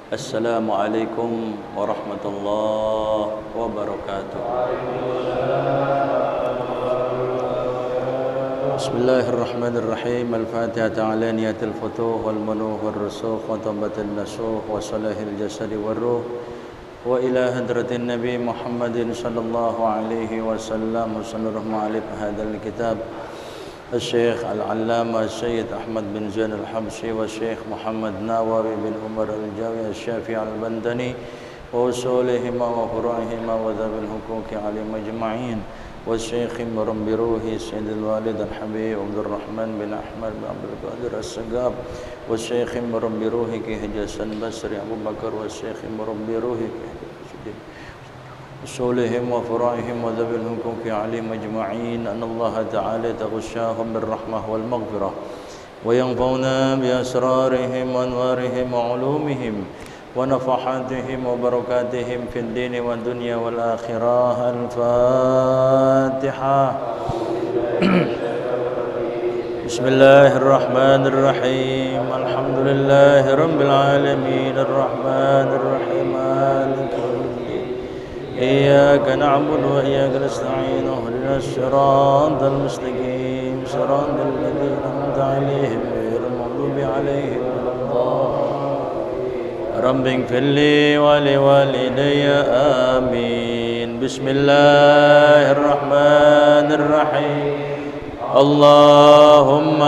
Assalamualaikum warahmatullahi wabarakatuh. Bismillahirrahmanirrahim. Al-Fatihah ala niyatil futuh wal manuh wal rusukh wa tambatil nasuh wa salahil jasadi wal ruh wa ila hadratin Nabi Muhammadin sallallahu alaihi wasallam wa sallallahu ma'alib hadal kitab الشيخ العلامة السيد أحمد بن زين الحبشي والشيخ محمد ناوي بن عمر الجاوي الشافعي البندني وأصولهما وفروعهما وذوي الحقوق عليهم أجمعين والشيخ مربي روحي سيد الوالد الحبيب عبد الرحمن بن أحمد بن عبد القادر السقاب والشيخ مربي روحي كي حسن بصري أبو بكر والشيخ مربي روحي أصولهم وفروعهم وذوي الحقوق عليهم أجمعين أن الله تعالى تغشاهم بالرحمة والمغفرة وينفعنا بأسرارهم وأنوارهم وعلومهم ونفحاتهم وبركاتهم في الدين والدنيا والآخرة. الفاتحة. بسم الله الرحمن الرحيم. الحمد لله رب العالمين الرحمن الرحيم مالك يوم الدين إياك نعبد وإياك نستعين اهدنا الصراط المستقيم صراط الذين أنعمت عليهم غير المغضوب عليهم ولا الضالين. رب اغفر لي ولوالدي آمين. بسم الله الرحمن الرحيم. اللهم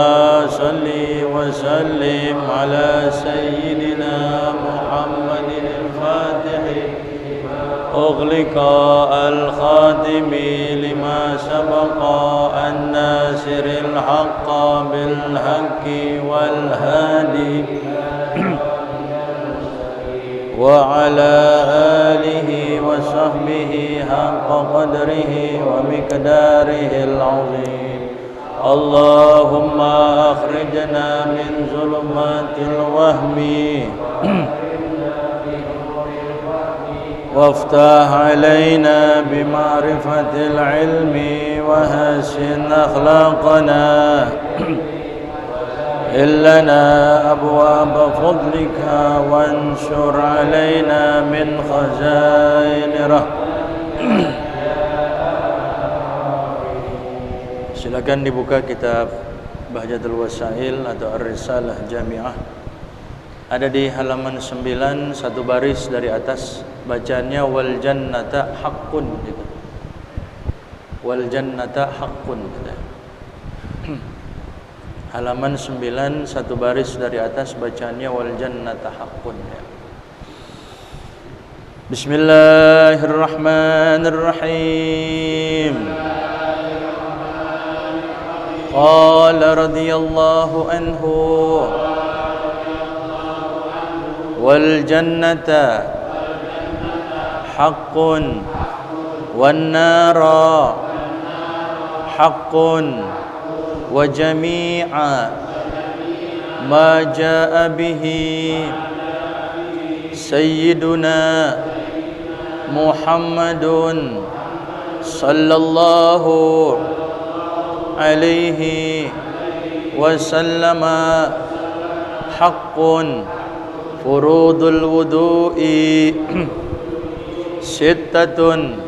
صل وسلم على سيدنا محمد الفاتح أغلق الخاتم لما سبق الناصر الحق بالحق والهادي وعلى آله وصحبه حق قدره ومقداره العظيم. اللهم أخرجنا من ظلمات الوهم وافتح علينا بمعرفة العلم وحسن أخلاقنا إلنا أبواب فضلك وانشر علينا من خزائن رحمتك. Silakan dibuka kitab Bahjatul Wasail atau Ar-Risalah Jami'ah. Ada di halaman 9, satu baris dari atas, bacanya wal jannata haqqun gitu. Wal jannata haqqun gitu. Halaman 9, satu baris dari atas, bacanya wal jannata haqqun ya. Bismillahirrahmanirrahim. Qala radhiyallahu anhu wal jannata haqqun wan nara haqqun wa jami'a ma jaa bihi sayyiduna Muhammadun sallallahu alaihi wasallama haqqun furudul wudu'i sittatun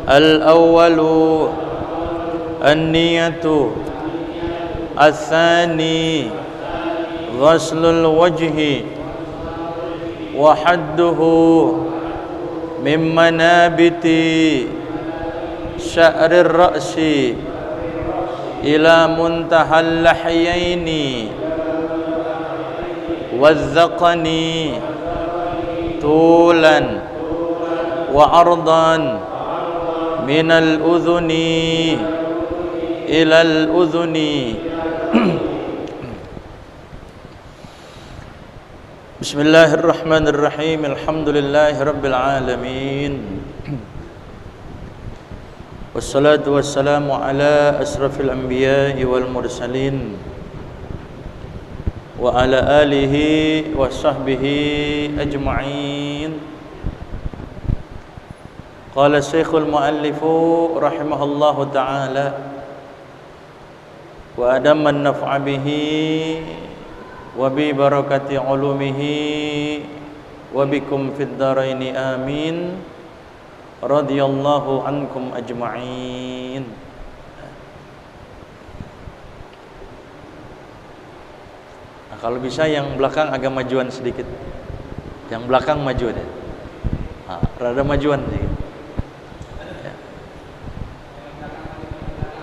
al-awwalu an-niyatu al-thani ghaslul wajhi wa hadduhu min manabiti sya'rir ra'si ila muntahal lahyaini wazzaqani tulan wa ardan minal udhuni ilal udhuni. Bismillahirrahmanirrahim. Alhamdulillahi rabbil alamin. Wassalatu wassalamu ala asrafil anbiya'i wal mursalin wa ala alihi wa sahbihi ajma'in. Qala Syekhul Muallifu rahimahullahu ta'ala wa adaman naf'a bihi wa bi barakati ulumihi wa bikum fid dharaini amin. Radhiyallahu ankum ajma'in. Nah, kalau bisa yang belakang agak majuan sedikit. Yang belakang maju deh. Nah, rada majuan sedikit. Ya.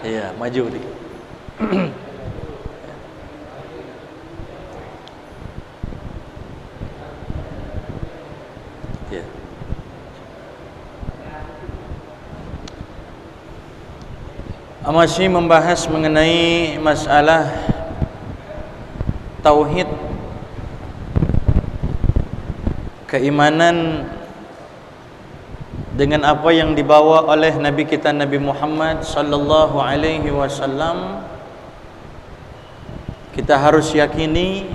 Iya, maju dikit. Masih membahas mengenai masalah tauhid, keimanan dengan apa yang dibawa oleh Nabi kita Nabi Muhammad sallallahu alaihi wasallam. Kita harus yakini,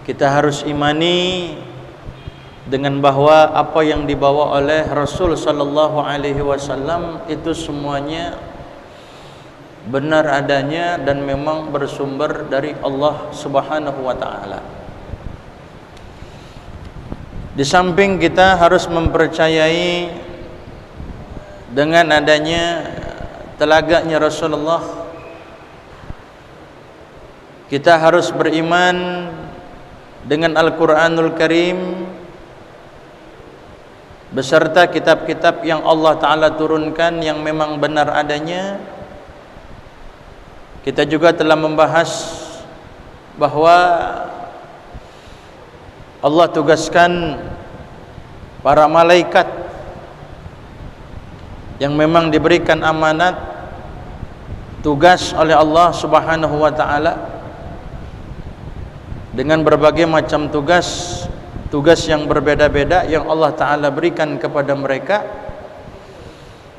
kita harus imani dengan bahwa apa yang dibawa oleh Rasul sallallahu alaihi wasallam itu semuanya benar adanya dan memang bersumber dari Allah Subhanahu wa taala. Di samping kita harus mempercayai dengan adanya telaganya Rasulullah, kita harus beriman dengan Al-Qur'anul Karim beserta kitab-kitab yang Allah taala turunkan yang memang benar adanya. Kita juga telah membahas bahwa Allah tugaskan para malaikat yang memang diberikan amanat tugas oleh Allah Subhanahu wa taala dengan berbagai macam tugas yang berbeda-beda yang Allah taala berikan kepada mereka,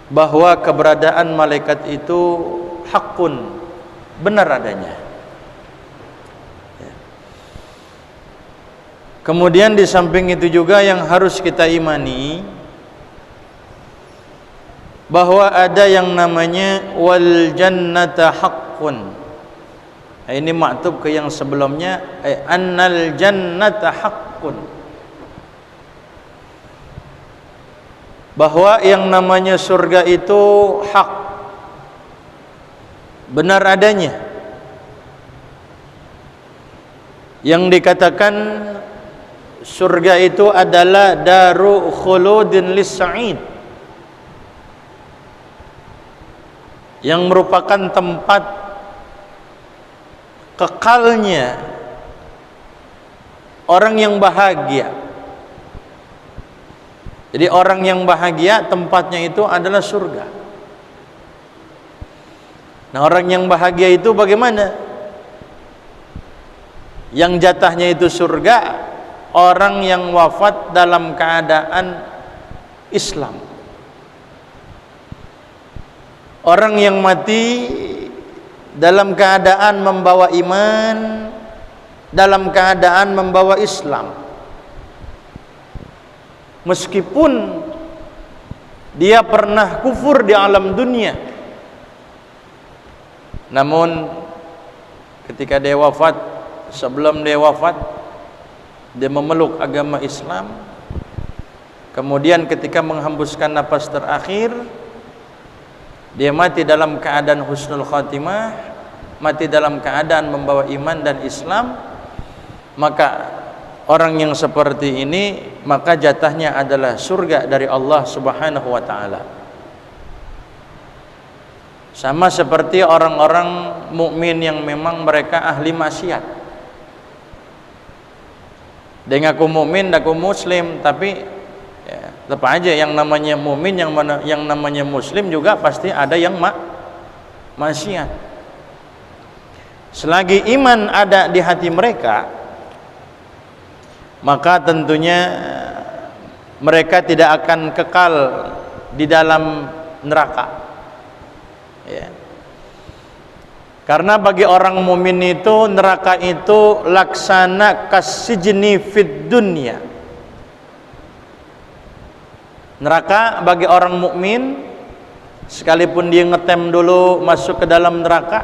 bahwa keberadaan malaikat itu hakun, benar adanya. Kemudian di samping itu juga yang harus kita imani bahwa ada yang namanya wal jannata haqqun. Ini maktub ke yang sebelumnya, annal jannata haqqun, bahwa yang namanya surga itu hak, benar adanya. Yang dikatakan surga itu adalah daru khuludin lis-sa'id, yang merupakan tempat kekalnya orang yang bahagia. Jadi orang yang bahagia tempatnya itu adalah surga. Nah, orang yang bahagia itu bagaimana? Yang jatahnya itu surga, orang yang wafat dalam keadaan Islam. Orang yang mati dalam keadaan membawa iman, dalam keadaan membawa Islam. Meskipun dia pernah kufur di alam dunia, namun ketika dia wafat, sebelum dia wafat, dia memeluk agama Islam. Kemudian ketika menghembuskan napas terakhir, dia mati dalam keadaan husnul khatimah, mati dalam keadaan membawa iman dan Islam. Maka orang yang seperti ini, maka jatahnya adalah surga dari Allah Subhanahu wa ta'ala. Sama seperti orang-orang mukmin yang memang mereka ahli maksiat. Dia ngaku mukmin, ngaku muslim, tapi ya, tetap aja yang namanya mukmin, yang namanya muslim juga pasti ada yang maksiat. Selagi iman ada di hati mereka, maka tentunya mereka tidak akan kekal di dalam neraka. Ya. Karena bagi orang mukmin itu neraka itu laksana kasijni fid dunya. Neraka bagi orang mukmin, sekalipun dia ngetem dulu masuk ke dalam neraka,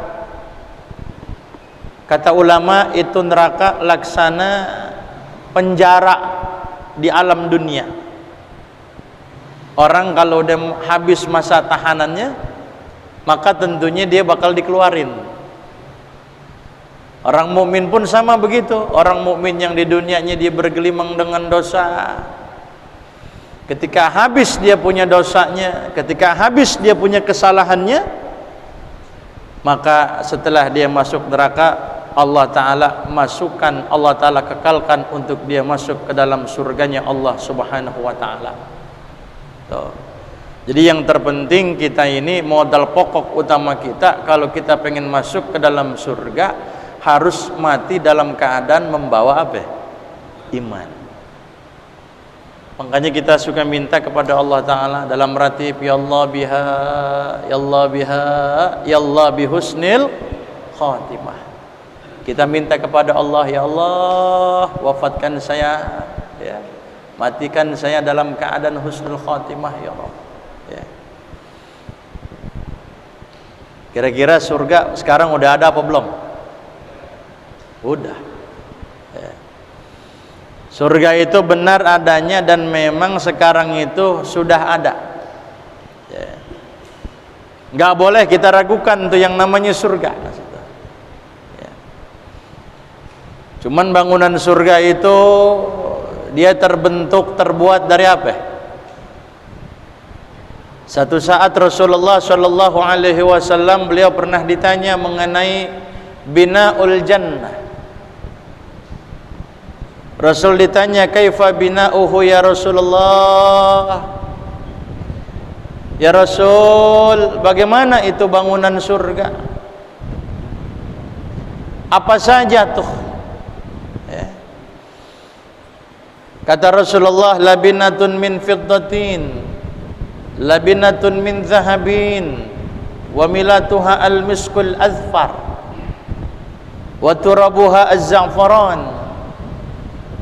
kata ulama itu neraka laksana penjara di alam dunia. Orang kalau udah habis masa tahanannya, maka tentunya dia bakal dikeluarin. Orang mukmin pun sama begitu. Orang mukmin yang di dunianya dia bergelimang dengan dosa, ketika habis dia punya dosanya, ketika habis dia punya kesalahannya, maka setelah dia masuk neraka, Allah Ta'ala masukkan, Allah Ta'ala kekalkan untuk dia masuk ke dalam surganya Allah Subhanahu wa Ta'ala. Jadi yang terpenting kita ini, modal pokok utama kita kalau kita pengen masuk ke dalam surga, harus mati dalam keadaan membawa apa? Iman. Makanya kita suka minta kepada Allah Ta'ala dalam ratib, ya Allah biha, ya Allah biha, ya Allah bihusnil khatimah. Kita minta kepada Allah, ya Allah wafatkan saya, ya, matikan saya dalam keadaan husnul khatimah, ya Allah. Ya. Kira-kira surga sekarang udah ada apa belum? Udah. Ya. Surga itu benar adanya dan memang sekarang itu sudah ada. Ya. Nggak boleh kita ragukan tuh yang namanya surga. Ya. Cuman bangunan surga itu dia terbuat dari apa? Satu saat Rasulullah Shallallahu Alaihi Wasallam beliau pernah ditanya mengenai binaul jannah. Rasul ditanya, kaifa binauhu ya Rasulullah? Ya Rasul, bagaimana itu bangunan surga? Apa saja tuh? Ya. Kata Rasulullah, labinatun min fiddatin, labinatun min zahabin, wa milatuha al-miskul azfar, wa turabuha az-za'faran,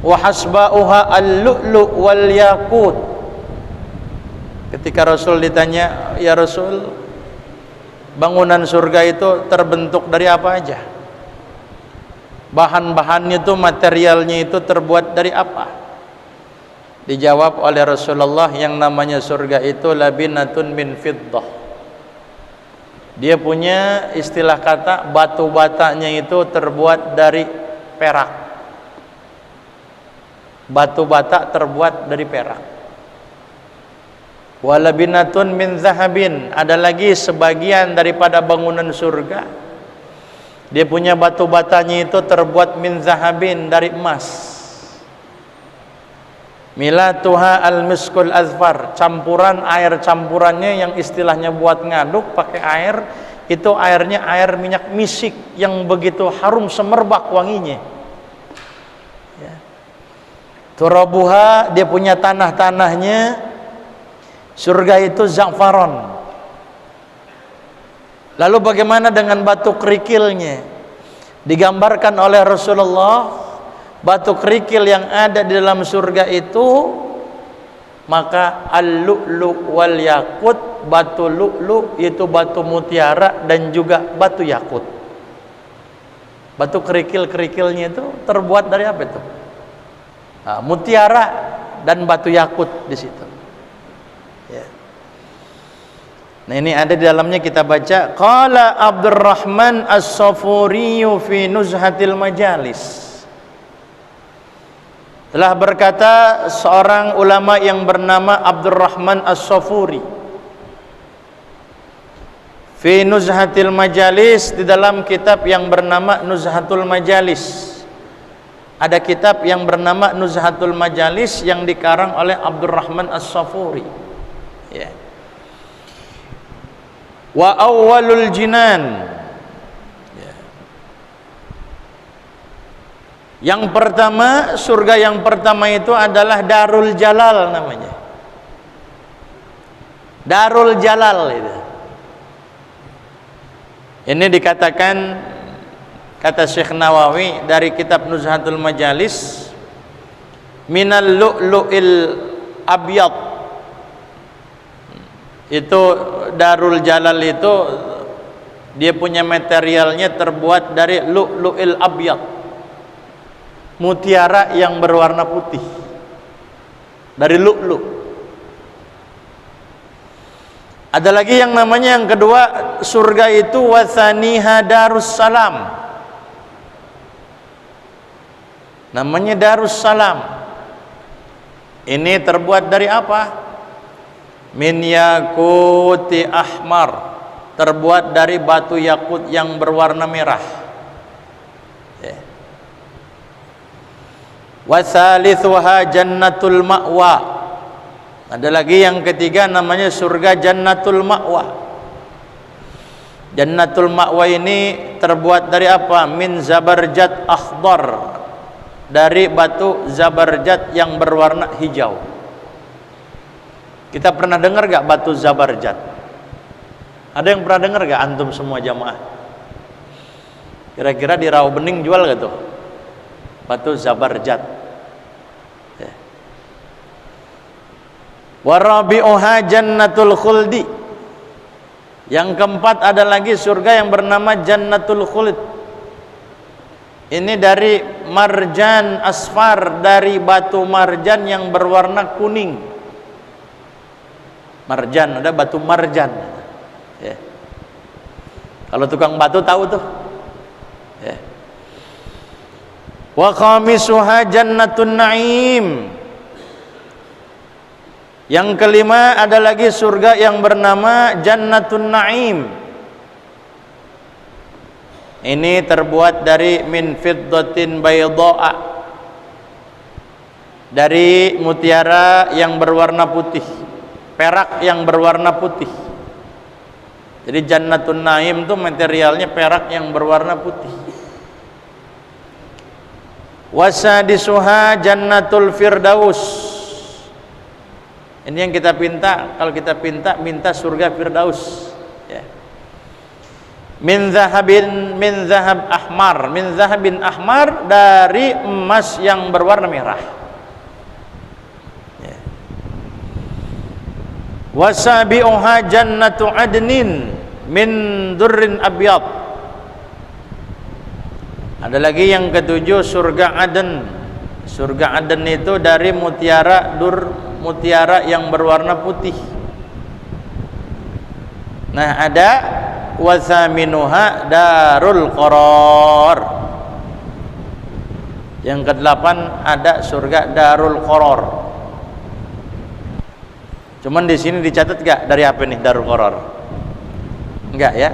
wa hasba'uha al-lu'lu' wal yakut. Ketika Rasul ditanya, ya Rasul, bangunan surga itu terbentuk dari apa aja? Bahan-bahannya itu, materialnya itu terbuat dari apa? Dijawab oleh Rasulullah, yang namanya surga itu labinatun min fiddah. Dia punya istilah kata, batu batanya itu terbuat dari perak. Batu bata terbuat dari perak. Walabinatun min zahabin, ada lagi sebagian daripada bangunan surga, dia punya batu batanya itu terbuat min zahabin, dari emas. Milatuha al-miskul azfar, campuran air campurannya yang istilahnya buat ngaduk pakai air, itu airnya air minyak misik yang begitu harum semerbak wanginya. Ya. Turabuha, dia punya tanah-tanahnya, surga itu za'faron. Lalu bagaimana dengan batu kerikilnya? Digambarkan oleh Rasulullah, batu kerikil yang ada di dalam surga itu, maka al-lu'lu wal yakut, batu lu'lu itu batu mutiara dan juga batu yakut. Batu kerikil-kerikilnya itu terbuat dari apa itu? Nah, mutiara dan batu yakut di situ. Ya. Nah, ini ada di dalamnya, kita baca. Qala Abdurrahman As-Safuri fi Nuzhatil Majalis. Telah berkata seorang ulama yang bernama Abdurrahman As-Safuri fi Nuzhatil Majalis, di dalam kitab yang bernama Nuzhatul Majalis. Ada kitab yang bernama Nuzhatul Majalis yang dikarang oleh Abdurrahman As-Safuri. Ya. Wa awwalul jinan, ya. Yang pertama, surga yang pertama itu adalah Darul Jalal namanya. Darul Jalal itu. Ini dikatakan, kata Syekh Nawawi dari kitab Nuzhatul Majalis, minal lu'lu'il abyad. Itu Darul Jalal itu dia punya materialnya terbuat dari lu'lu'il abyad, mutiara yang berwarna putih, dari lu'lu'. Ada lagi yang namanya, yang kedua, surga itu wathaniha Darussalam, namanya Darussalam. Ini terbuat dari apa? Min yakuti ahmar, terbuat dari batu yakut yang berwarna merah. Ya. Wa thalithuha jannatul ma'wa. Ada lagi yang ketiga namanya surga Jannatul Ma'wa. Jannatul Ma'wa ini terbuat dari apa? Min zabarjat akhdar, dari batu zabarjat yang berwarna hijau. Kita pernah dengar gak batu zabarjat? Ada yang pernah dengar gak antum semua jamaah? Kira-kira di Rawabening jual gak tuh batu zabarjat? Ya. Warabi'uha jannatul khuldi. Yang keempat ada lagi surga yang bernama Jannatul Khuld. Ini dari marjan asfar, dari batu marjan yang berwarna kuning. Marjan, ada batu marjan. Ya. Kalau tukang batu tahu tuh. Ya. Wa khamisuha jannatun na'im. Yang kelima ada lagi surga yang bernama Jannatun Na'im. Ini terbuat dari min fiddatin bayda'a, dari mutiara yang berwarna putih, perak yang berwarna putih. Jadi Jannatun Na'im itu materialnya perak yang berwarna putih. Wasadisuha Jannatul Firdaus. Ini yang kita pinta. Kalau kita pinta, minta surga Firdaus. Ya. Min zahab ahmar, min zahabin ahmar, dari emas yang berwarna merah. Ya. Wasabi'uha jannatu adnin min durrin abyad. Ada lagi yang ketujuh surga Aden. Surga Aden itu dari mutiara mutiara yang berwarna putih. Nah, ada wasaminuha darul qarar. Yang kedelapan ada surga Darul Qarar. Cuman di sini dicatat gak dari apa nih Darul Qarar? Enggak ya.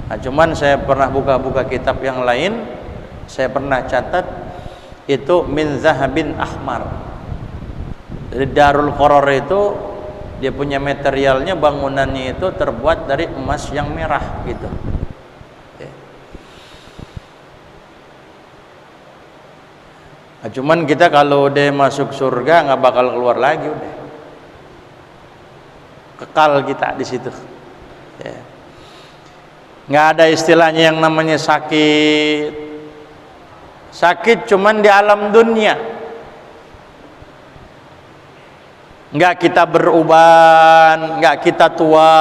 Nah, cuman saya pernah buka-buka kitab yang lain, saya pernah catat itu min zahabin ahmar. Jadi Darul Qoror itu dia punya materialnya, bangunannya itu terbuat dari emas yang merah gitu. Nah, cuman kita kalau udah masuk surga nggak bakal keluar lagi, udah kekal kita di situ. Nggak ada istilahnya yang namanya sakit. Sakit cuman di alam dunia. Nggak kita beruban, nggak kita tua.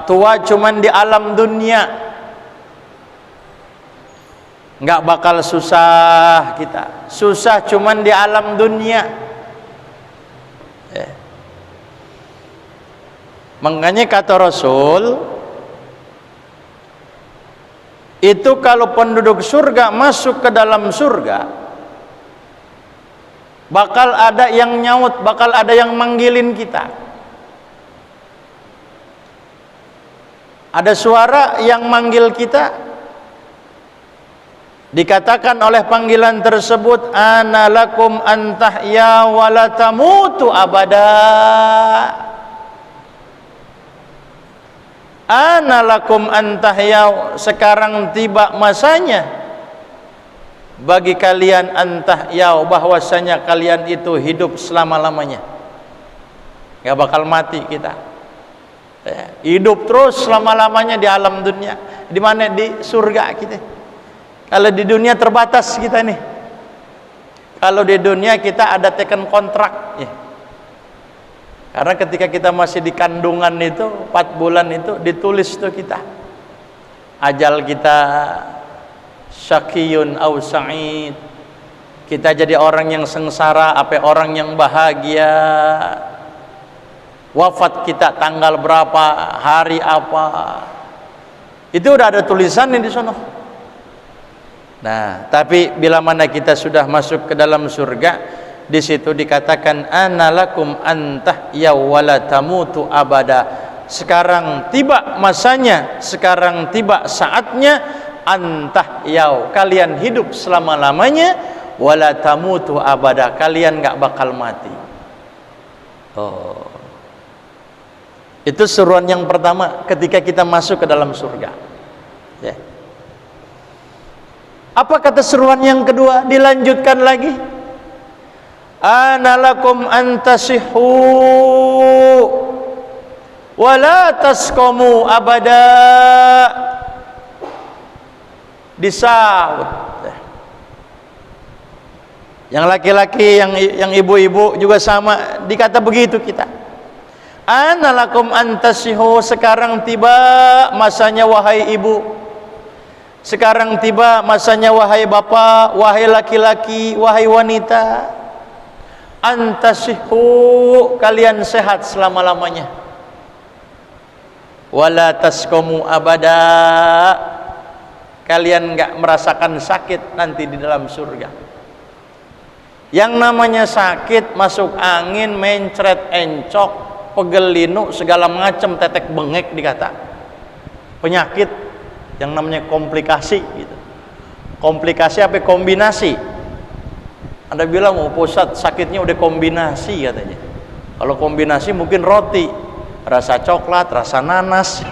Tua cuman di alam dunia. Nggak bakal susah kita. Susah cuman di alam dunia. Makanya kata Rasul, itu kalau penduduk surga masuk ke dalam surga, bakal ada yang nyaut, bakal ada yang manggilin kita. Ada suara yang manggil kita. Dikatakan oleh panggilan tersebut, ana lakum antahya wa la tamutu abada. Ana lakum antahya, sekarang tiba masanya bagi kalian antahya, bahwasanya kalian itu hidup selama-lamanya. Gak bakal mati kita. Hidup terus selama-lamanya di alam dunia. Di mana? Di surga kita. Kalau di dunia terbatas kita nih. Kalau di dunia kita ada teken kontrak ya. Karena ketika kita masih di kandungan itu 4 bulan itu ditulis tuh kita ajal kita syaqiyun au sa'id, kita jadi orang yang sengsara apa orang yang bahagia, wafat kita tanggal berapa, hari apa, itu udah ada tulisannya di sana. Nah, tapi bila mana kita sudah masuk ke dalam surga, di situ dikatakan ana lakum antahya wa la tamutu abada. Sekarang tiba masanya, sekarang tiba saatnya antahya, kalian hidup selama-lamanya, wa la tamutu abada, kalian enggak bakal mati. Oh. Itu seruan yang pertama ketika kita masuk ke dalam surga. Ya. Apa kata seruan yang kedua? Dilanjutkan lagi. Ana lakum antasihu wa la tasqamu abada. Disaut. Yang laki-laki, yang ibu-ibu juga sama, dikata begitu kita. Ana lakum antasihu, sekarang tiba masanya wahai ibu. Sekarang tiba masanya wahai bapak, wahai laki-laki, wahai wanita. Antasihu, kalian sehat selama-lamanya. Wala tasqamu abada, kalian enggak merasakan sakit nanti di dalam surga. Yang namanya sakit, masuk angin, mencret, encok, pegel linu, segala macam, tetek bengek dikata. Penyakit yang namanya komplikasi gitu. Komplikasi apa kombinasi? Anda bilang, oh Ustaz, sakitnya udah kombinasi katanya. Kalau kombinasi mungkin roti, rasa coklat, rasa nanas.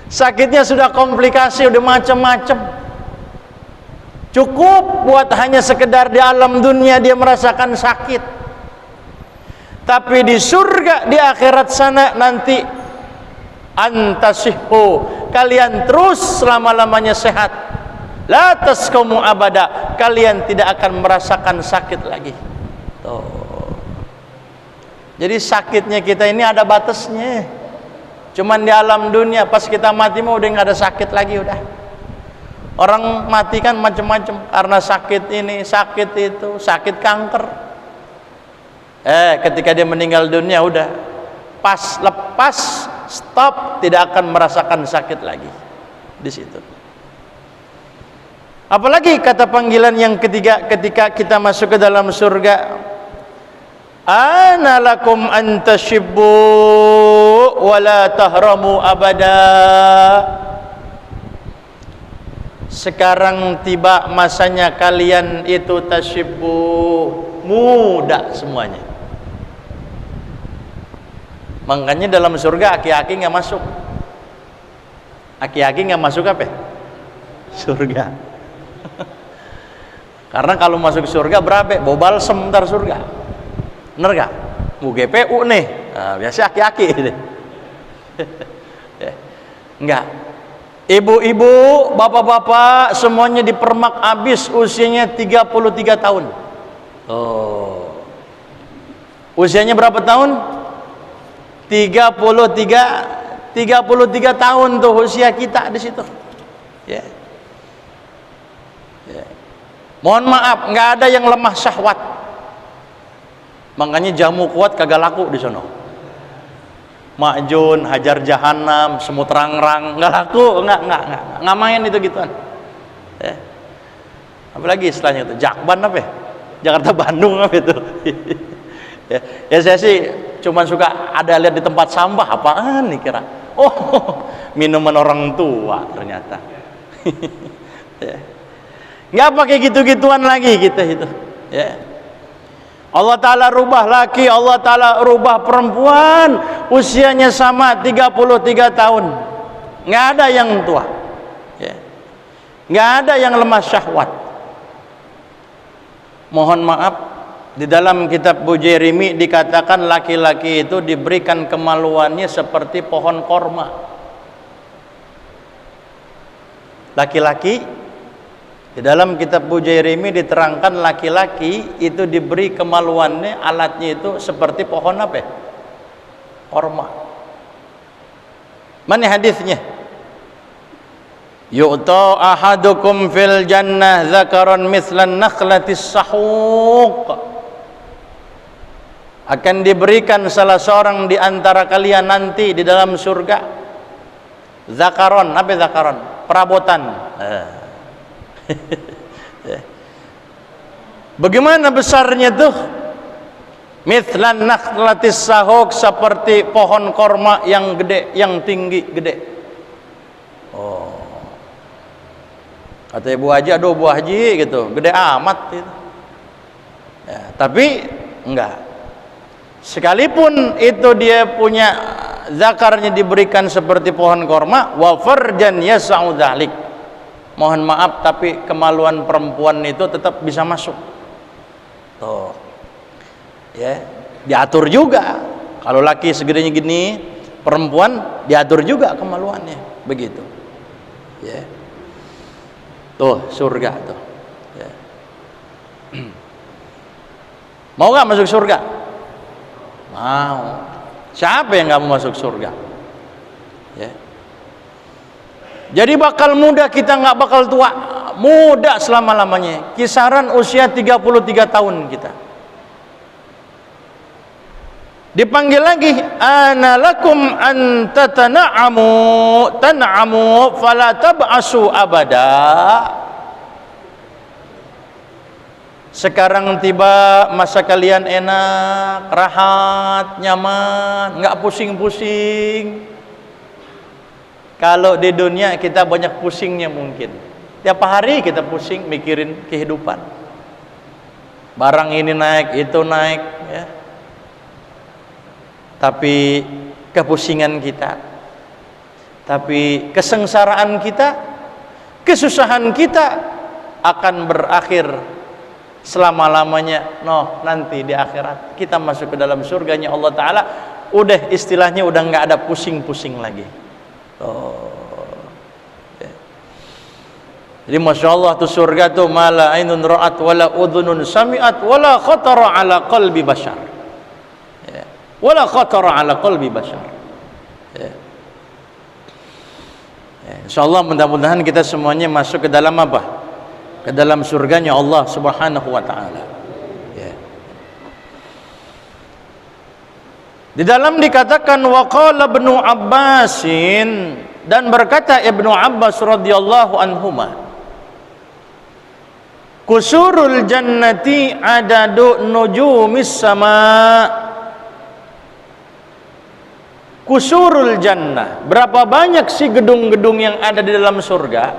Sakitnya sudah komplikasi, udah macam-macam. Cukup buat hanya sekedar di alam dunia dia merasakan sakit. Tapi di surga, di akhirat sana nanti antasihu, kalian terus selama-lamanya sehat. La tasqamu abada, kalian tidak akan merasakan sakit lagi. Tuh. Jadi sakitnya kita ini ada batasnya. Cuman di alam dunia, pas kita mati mah udah nggak ada sakit lagi udah. Orang mati kan macam-macam karena sakit ini, sakit itu, sakit kanker. Ketika dia meninggal dunia udah pas lepas stop, tidak akan merasakan sakit lagi di situ. Apalagi kata panggilan yang ketiga ketika kita masuk ke dalam surga, ana lakum antashibbu wa la tahramu abada. Sekarang tiba masanya kalian itu tasyibbu, muda semuanya. Makanya dalam surga aki-aki nggak masuk. Aki-aki nggak masuk apa? Surga. Karena kalau masuk surga berapa? Bawa balsem ntar surga. Bener gak? Mau GPU nih. Nah, biasa aki-aki deh. Enggak. Ibu-ibu, bapak-bapak semuanya dipermak habis usianya 33 tahun. Oh. Usianya berapa tahun? 33 tahun tuh usia kita di situ. Ya. Ya. Mohon maaf, nggak ada yang lemah syahwat. Makanya jamu kuat kagak laku di sono. Makjun, hajar jahanam, semut rangrang, nggak laku, nggak main itu gituan. Ya. Apalagi istilahnya itu Jakban apa ya? Jakarta Bandung apa itu? Ya saya sih cuman suka ada lihat di tempat sampah, apaan nih kira? Oh, minuman orang tua ternyata. Ya. Nggak pakai gitu-gituan lagi kita itu. Ya. Allah Ta'ala rubah laki, Allah Ta'ala rubah perempuan, usianya sama 33 tahun. Nggak ada yang tua. Ya. Nggak ada yang lemah syahwat. Mohon maaf, di dalam kitab Bujairimi dikatakan laki-laki itu diberikan kemaluannya seperti pohon korma. Laki-laki, di dalam kitab Bujairimi diterangkan laki-laki itu diberi kemaluannya, alatnya itu seperti pohon apa ya? Korma. Mana hadisnya? Yu'ta ahadukum fil jannah zakaran mislan nakhlatis sahuq. Akan diberikan salah seorang di antara kalian nanti di dalam surga zakaron. Apa zakaron? Perabotan. Bagaimana besarnya tuh? Mithlan nakhlatis sahuq, seperti pohon korma yang gede, yang tinggi gede. Oh, kata Ibu Haji, aduh Bu Haji gitu, gede amat gitu. Ya, tapi enggak. Sekalipun itu dia punya zakarnya diberikan seperti pohon korma, wa farjan yas'u dzalik. Mohon maaf, tapi kemaluan perempuan itu tetap bisa masuk. Tuh. Ya, diatur juga. Kalau laki segedenya gini, perempuan diatur juga kemaluannya, begitu. Ya. Tuh, surga tuh. Ya. Mau nggak masuk surga? Mau. Siapa yang nggak mau masuk surga? Ya. Jadi bakal muda, kita nggak bakal tua, muda selama-lamanya. Kisaran usia 33 tahun kita. Dipanggil lagi, ana lakum an tan'amu fala tab'asu abada. Sekarang tiba masa kalian enak, rahat, nyaman, nggak pusing-pusing. Kalau di dunia kita banyak pusingnya mungkin. Tiap hari kita pusing mikirin kehidupan. Barang ini naik, itu naik, ya. Tapi kepusingan kita, tapi kesengsaraan kita, kesusahan kita akan berakhir selama-lamanya. Nanti di akhirat kita masuk ke dalam surganya Allah Ta'ala, udah istilahnya udah nggak ada pusing-pusing lagi. Jadi Masya Allah tuh surga tuh mala ainun ra'at wala udhunun sami'at wala khatara ala qalbi bashar. Wala khatara ala qalbi bashar. Insyaallah mudah-mudahan kita semuanya masuk ke dalam apa? Ke dalam surganya Allah Subhanahu wa taala. Di dalam dikatakan waqala Ibnu Abbasin, dan berkata Ibnu Abbas radhiyallahu anhuma, kusurul jannati adadu nujumis sama. Kusurul jannah, berapa banyak sih gedung-gedung yang ada di dalam surga?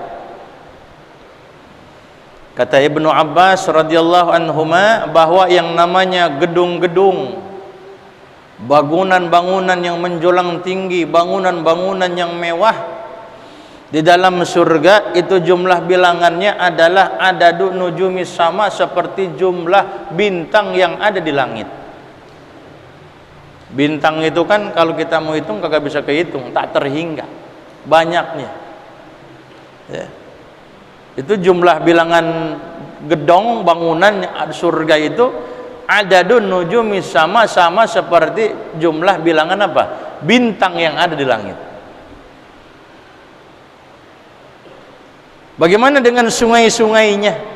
Kata Ibnu Abbas radhiyallahu anhuma bahwa yang namanya gedung-gedung, bangunan-bangunan yang menjulang tinggi, bangunan-bangunan yang mewah di dalam surga itu jumlah bilangannya adalah adadu nujumis sama, seperti jumlah bintang yang ada di langit. Bintang itu kan kalau kita mau hitung kagak bisa kehitung, tak terhingga banyaknya ya. Itu jumlah bilangan gedung bangunan surga itu adadun nujumi sama seperti jumlah bilangan apa? Bintang yang ada di langit. Bagaimana dengan sungai-sungainya?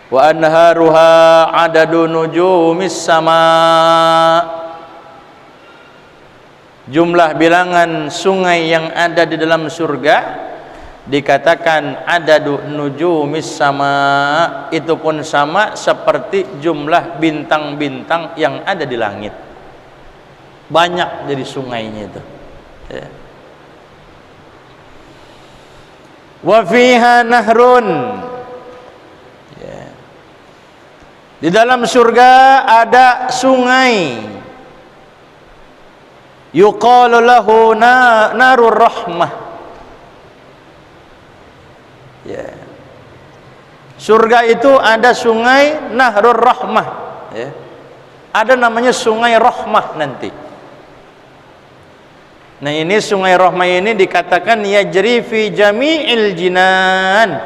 Wa anharuha adadun nujumis sama. Jumlah bilangan sungai yang ada di dalam surga dikatakan adadu nujumis sama, itu pun sama seperti jumlah bintang-bintang yang ada di langit. Banyak jadi sungainya itu ya. Wa fiha nahrun ya. Di dalam surga ada sungai, yuqalu lahu narur rahmah ya. Surga itu ada sungai Nahrul Rahmah ya. Ada namanya sungai Rahmah nanti. Nah ini sungai Rahmah ini dikatakan yajri fi jami'il jinan,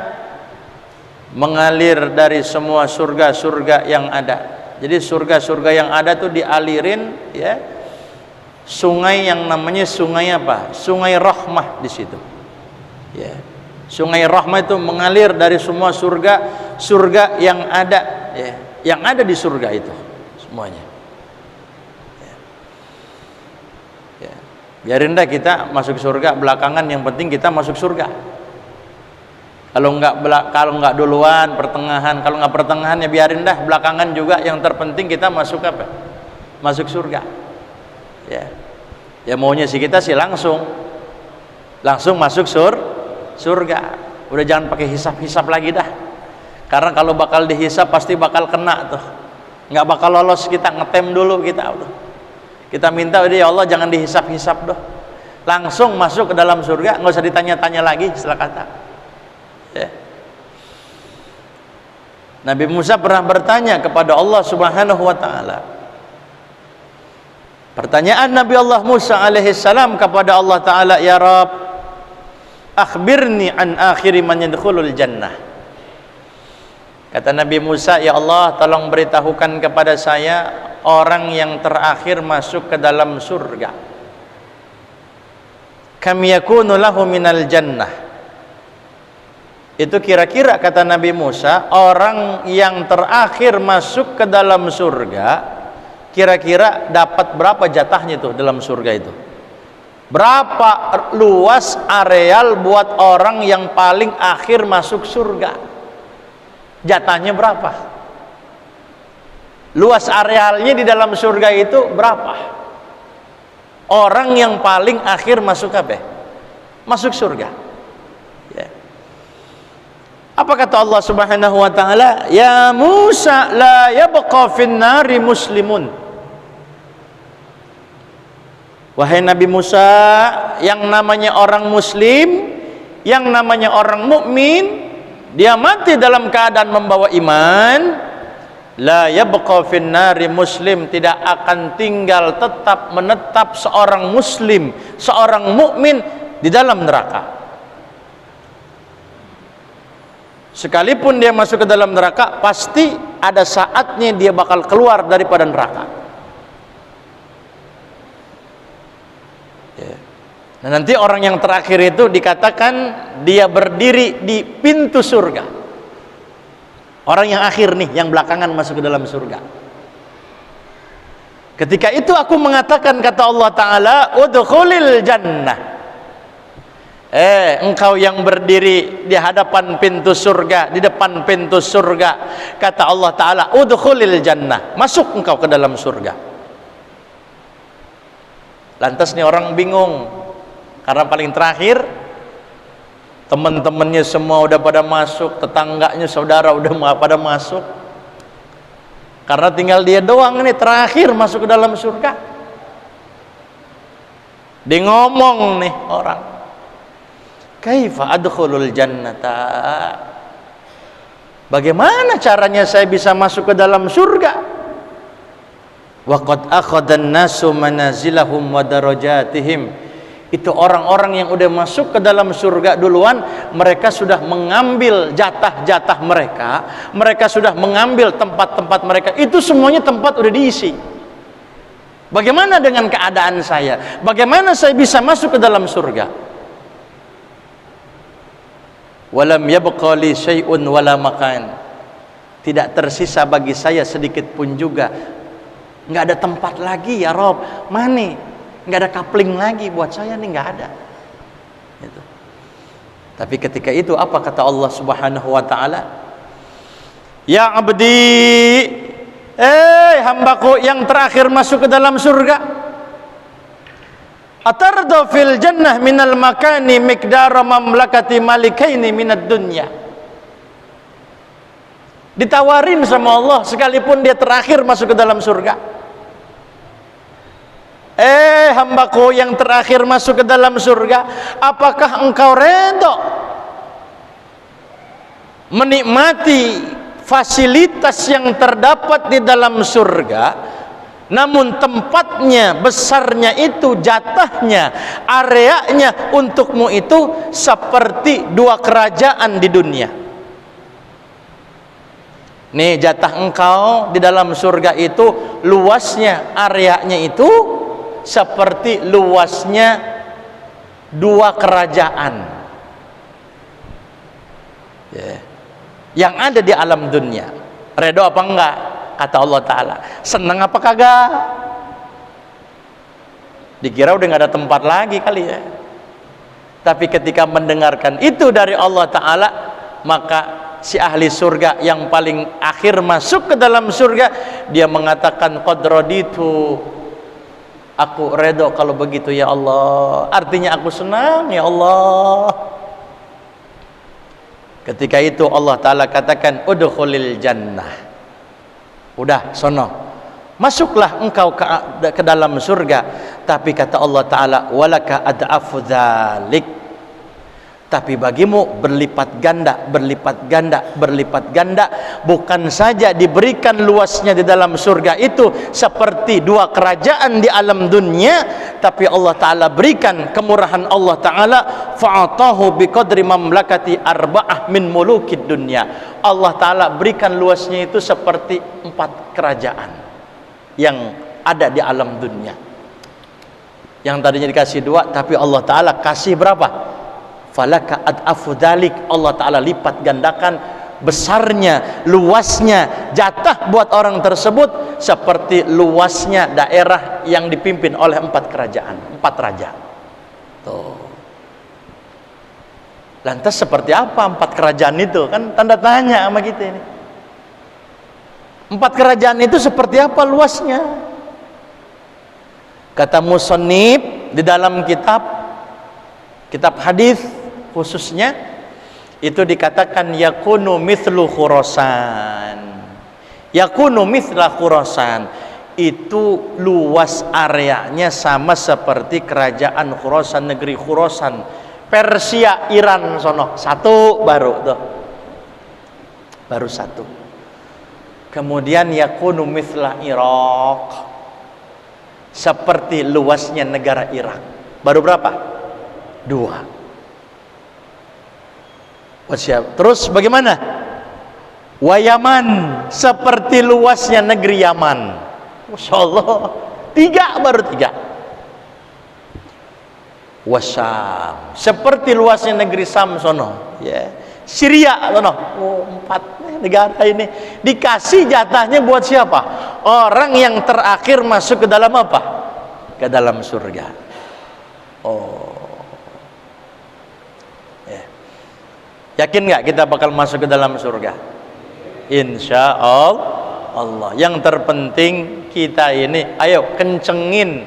mengalir dari semua surga-surga yang ada. Jadi surga-surga yang ada tuh dialirin ya, sungai yang namanya sungai apa? Sungai Rahmah di situ ya. Sungai Rahmah itu mengalir dari semua surga yang ada ya, yang ada di surga itu semuanya ya. Ya. Biarin dah kita masuk surga belakangan, yang penting kita masuk surga. Kalau nggak duluan pertengahan, kalau nggak pertengahan ya biarin dah belakangan juga, yang terpenting kita masuk apa? Masuk surga ya. Ya maunya sih kita sih langsung masuk surga. Udah jangan pakai hisap-hisap lagi dah, karena kalau bakal dihisap pasti bakal kena tuh, nggak bakal lolos. Kita ngetem dulu, kita minta udah ya Allah jangan dihisap-hisap doh, langsung masuk ke dalam surga, nggak usah ditanya-tanya lagi setelah kata ya. Nabi Musa pernah bertanya kepada Allah Subhanahu wa ta'ala. Pertanyaan Nabi Allah Musa alaihissalam kepada Allah Ta'ala, ya Rabb, akhbirni an akhiri man yadkhulul jannah. Kata Nabi Musa, ya Allah tolong beritahukan kepada saya orang yang terakhir masuk ke dalam surga. Kam yakunu lahu minal jannah. Itu kira-kira kata Nabi Musa, orang yang terakhir masuk ke dalam surga kira-kira dapat berapa jatahnya tuh dalam surga itu? Berapa luas areal buat orang yang paling akhir masuk surga? Jatahnya berapa? Luas arealnya di dalam surga itu berapa? Orang yang paling akhir masuk apa? Masuk surga ya. Apa kata Allah Subhanahu wa ta'ala? Ya Musa la yabqa fin nari muslimun. Wahai Nabi Musa, yang namanya orang muslim, yang namanya orang mukmin, dia mati dalam keadaan membawa iman, la yabqa fin nari muslim, tidak akan tinggal tetap menetap seorang muslim, seorang mukmin di dalam neraka. Sekalipun dia masuk ke dalam neraka, pasti ada saatnya dia bakal keluar daripada neraka. Nah, nanti orang yang terakhir itu dikatakan dia berdiri di pintu surga. Orang yang akhir nih, yang belakangan masuk ke dalam surga. Ketika itu aku mengatakan, kata Allah Ta'ala, udkhulil jannah. Engkau yang berdiri di hadapan pintu surga, di depan pintu surga, kata Allah Ta'ala, udkhulil jannah, masuk engkau ke dalam surga. Lantas nih orang bingung, karena paling terakhir Teman-temannya semua udah pada masuk, tetangganya, saudara udah pada masuk. Karena tinggal dia doang nih terakhir masuk ke dalam surga. Dia ngomong nih orang, kaifa adkhulul jannata? Bagaimana caranya saya bisa masuk ke dalam surga? Wa qad akhadhan nasu manazilahum wa darajatihim. Itu orang-orang yang udah masuk ke dalam surga duluan, mereka sudah mengambil jatah-jatah mereka, mereka sudah mengambil tempat-tempat mereka. Itu semuanya tempat udah diisi. Bagaimana dengan keadaan saya? Bagaimana saya bisa masuk ke dalam surga? Walam yabqa li syai'un wala makan. Tidak tersisa bagi saya sedikit pun juga. Enggak ada tempat lagi ya Rob. Mana? Enggak ada kapling lagi buat saya nih, enggak ada. Gitu. Tapi ketika itu apa kata Allah Subhanahu wa taala? Ya abdi, hambaku yang terakhir masuk ke dalam surga. Atardu fil jannah minal makani miqdara mamlakati malikaini minad dunya. Ditawarin sama Allah sekalipun dia terakhir masuk ke dalam surga. Hambaku yang terakhir masuk ke dalam surga, apakah engkau redha menikmati fasilitas yang terdapat di dalam surga, namun tempatnya, besarnya itu, jatahnya, areanya untukmu itu seperti 2 kerajaan di dunia. Nih jatah engkau di dalam surga itu luasnya, areanya itu seperti luasnya 2 kerajaan yang ada di alam dunia. Redo apa enggak? Kata Allah Ta'ala. Senang apa kagak? Dikira udah nggak ada tempat lagi kali ya. Tapi ketika mendengarkan itu dari Allah Ta'ala, maka si ahli surga yang paling akhir masuk ke dalam surga, dia mengatakan qad raditu, aku redho kalau begitu ya Allah. Artinya aku senang ya Allah. Ketika itu Allah Ta'ala katakan udkhulil jannah. Udah sono, masuklah engkau ke dalam surga. Tapi kata Allah Ta'ala walaka ad'afu dzalik, tapi bagimu berlipat ganda, berlipat ganda, berlipat ganda. Bukan saja diberikan luasnya di dalam surga itu seperti 2 kerajaan di alam dunia, tapi Allah Ta'ala berikan kemurahan Allah Ta'ala, fa'atahu biqadri mamlakati arba'ah min mulukid dunya. Allah Ta'ala berikan luasnya itu seperti 4 kerajaan yang ada di alam dunia. Yang tadinya dikasih 2, tapi Allah Ta'ala kasih berapa? Falaka ad'afu dzalik. Allah Ta'ala lipat gandakan besarnya, luasnya, jatah buat orang tersebut seperti luasnya daerah yang dipimpin oleh 4 kerajaan, 4 raja. Tuh. Lantas seperti apa 4 kerajaan itu? Kan tanda tanya sama kita ini. 4 kerajaan itu seperti apa luasnya? Kata musannif di dalam kitab hadis khususnya itu dikatakan yakunu mithlu Khurasan. Yakunu mithla Khurasan, itu luas areanya sama seperti kerajaan Khurasan, negeri Khurasan, Persia, Iran sono. Satu baru tuh. Baru satu. Kemudian yakunu mithla Irak, seperti luasnya negara Irak. Baru berapa? 2. Terus bagaimana? Wa Yaman, seperti luasnya negeri Yaman. Masya Allah, 3, baru 3. Wa Syam, seperti luasnya negeri Syam sono. Ya. Syria sono. 4 negara ini dikasih jatahnya buat siapa? Orang yang terakhir masuk ke dalam apa? Ke dalam surga. Yakin nggak kita bakal masuk ke dalam surga? Insya Allah. Yang terpenting kita ini, ayo kencengin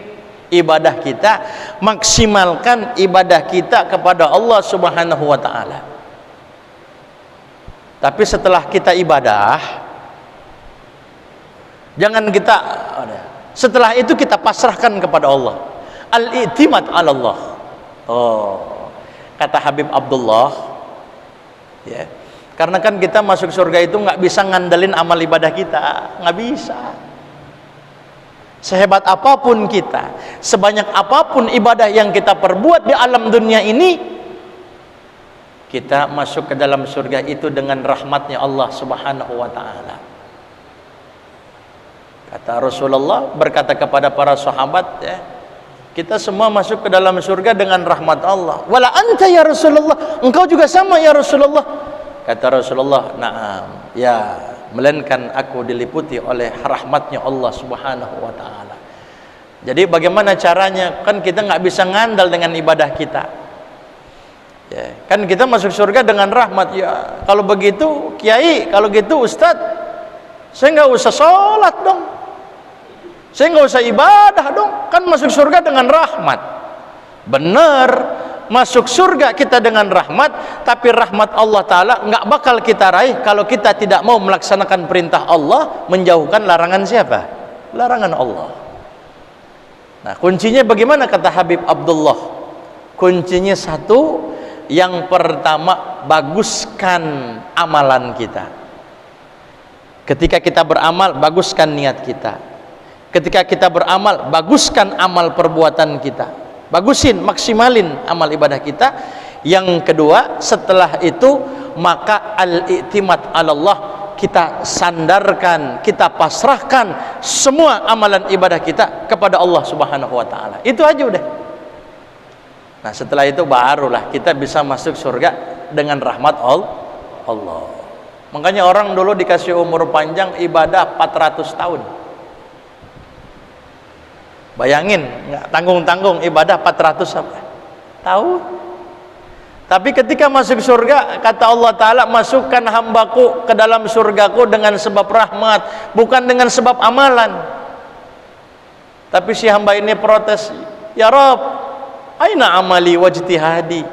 ibadah kita, maksimalkan ibadah kita kepada Allah Subhanahu wa taala. Tapi setelah kita ibadah, jangan kita, setelah itu kita pasrahkan kepada Allah. Al-i'timad 'ala Allah. Oh, kata Habib Abdullah, ya. Karena kan kita masuk surga itu nggak bisa ngandelin amal ibadah kita, nggak bisa. Sehebat apapun kita, sebanyak apapun ibadah yang kita perbuat di alam dunia ini, kita masuk ke dalam surga itu dengan rahmatnya Allah Subhanahu wa ta'ala. Kata Rasulullah berkata kepada para sahabat, ya, kita semua masuk ke dalam surga dengan rahmat Allah. Wala anta ya Rasulullah, engkau juga sama ya Rasulullah. Kata Rasulullah, na'am, ya, melainkan aku diliputi oleh rahmatnya Allah Subhanahu wa ta'ala. Jadi bagaimana caranya? Kan kita nggak bisa ngandal dengan ibadah kita, ya, kan kita masuk surga dengan rahmat. Ya, kalau begitu kiai, kalau gitu ustadz, saya nggak usah sholat dong, saya nggak usah ibadah dong, kan masuk surga dengan rahmat. Benar, masuk surga kita dengan rahmat, tapi rahmat Allah Ta'ala nggak bakal kita raih kalau kita tidak mau melaksanakan perintah Allah, menjauhkan larangan siapa? Larangan Allah. Nah, kuncinya bagaimana kata Habib Abdullah? Kuncinya satu, yang pertama, baguskan amalan kita. Ketika kita beramal, baguskan niat kita. Ketika kita beramal, baguskan amal perbuatan kita. Bagusin, maksimalin amal ibadah kita. Yang kedua, setelah itu maka al-i'timad 'ala Allah, kita sandarkan, kita pasrahkan semua amalan ibadah kita kepada Allah Subhanahu wa taala. Itu aja udah. Nah, setelah itu barulah kita bisa masuk surga dengan rahmat Allah. Makanya orang dulu dikasih umur panjang ibadah 400 tahun. Bayangin, nggak tanggung-tanggung ibadah 400 tahun. Tapi ketika masuk surga, kata Allah Ta'ala, masukkan hambaku ke dalam surgaku dengan sebab rahmat, bukan dengan sebab amalan. Tapi si hamba ini protes, ya Rabb, aina amali wajtihadi.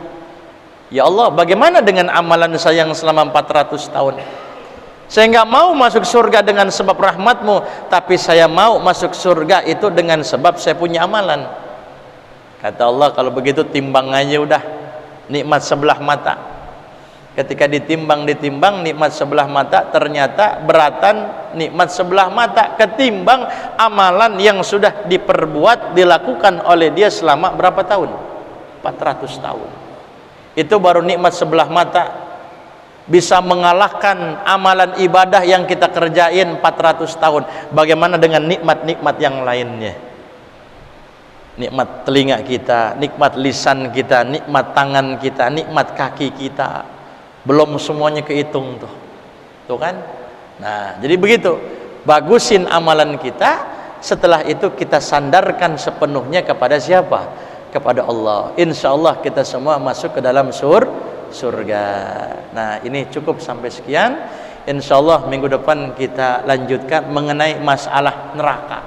Ya Allah, bagaimana dengan amalan saya yang selama 400 tahun? Saya nggak mau masuk surga dengan sebab rahmatmu, tapi saya mau masuk surga itu dengan sebab saya punya amalan. Kata Allah, kalau begitu timbang aja udah nikmat sebelah mata. Ketika ditimbang nikmat sebelah mata, ternyata beratan nikmat sebelah mata ketimbang amalan yang sudah diperbuat, dilakukan oleh dia selama berapa tahun? 400 tahun. Itu baru nikmat sebelah mata, bisa mengalahkan amalan ibadah yang kita kerjain 400 tahun. Bagaimana dengan nikmat-nikmat yang lainnya? Nikmat telinga kita, nikmat lisan kita, nikmat tangan kita, nikmat kaki kita, belum semuanya kehitung tuh. Tuh kan? Nah, jadi begitu. Bagusin amalan kita, setelah itu kita sandarkan sepenuhnya kepada siapa? Kepada Allah. Insya Allah kita semua masuk ke dalam surga. Nah, ini cukup sampai sekian. Insya Allah minggu depan kita lanjutkan mengenai masalah neraka.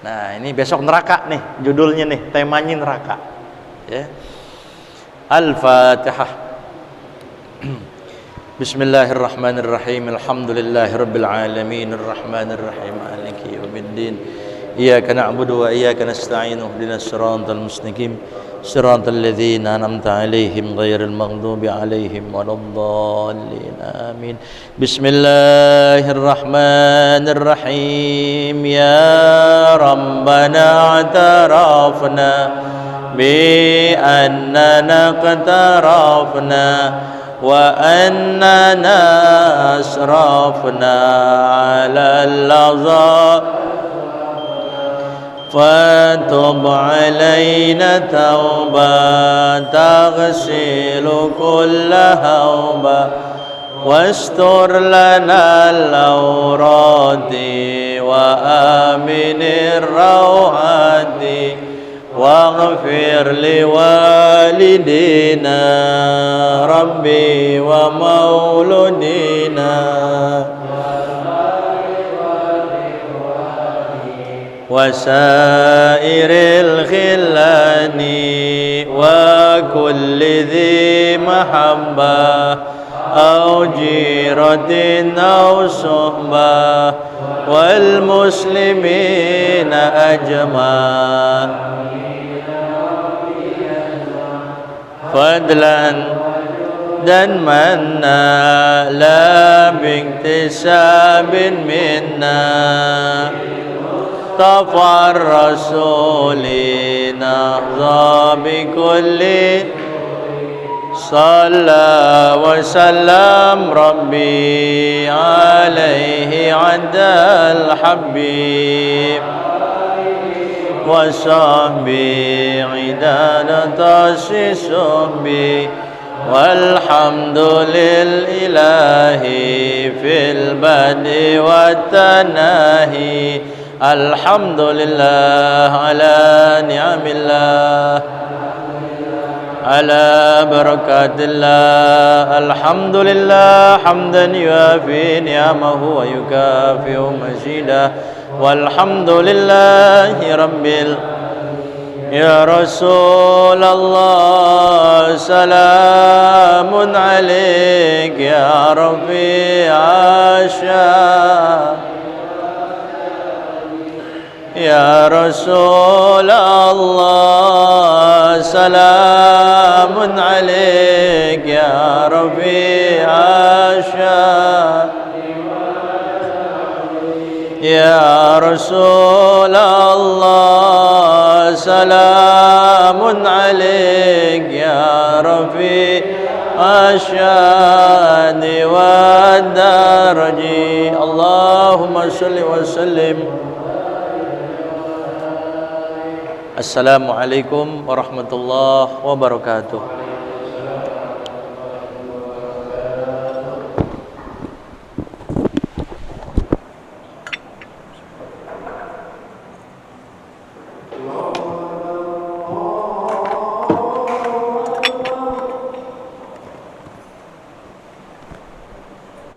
Nah, ini besok neraka nih, judulnya nih, temanya neraka. Ya. Al-Fatihah. Bismillahirrahmanirrahim. Alhamdulillahirabbil alamin, arrahmanirrahim, maliki yaumiddin. Iyyaka na'budu wa iyyaka nasta'in. Ihdinas siratal mustaqim. صراط الذين أنعمت عليهم غير المغضوب عليهم ولا الضالين آمين بسم الله الرحمن الرحيم يا ربنا اعترفنا بأننا اقترفنا وأننا أسرفنا على اللظى فتب علينا توبة تغسل كل هوبة واستر لنا العورات وآمن الروعات واغفر لوالدينا ربي ومولدينا وسائر الخلان وكل ذي محبة أو جيرة أو صحبة والمسلمين أجمع فضلا dan mana la biktisab minna tafar rasulina zabi kulli salla wa sallam rabbi alaihi adal habib wa sahbi idana tasisubbi والحمد لله في البدء والتناهي الحمد لله على نعم الله على بركات الله الحمد لله حمدا يوافي نعمه ويكافئ مزيده والحمد لله رب يا رسول الله سلام عليك يا رفيع الشان يا رسول الله سلام عليك يا رفيع الشان يا رسول الله سلام عليك يا رفيع الشان والدرج اللهم صل وسلم. Assalamualaikum warahmatullahi wabarakatuh.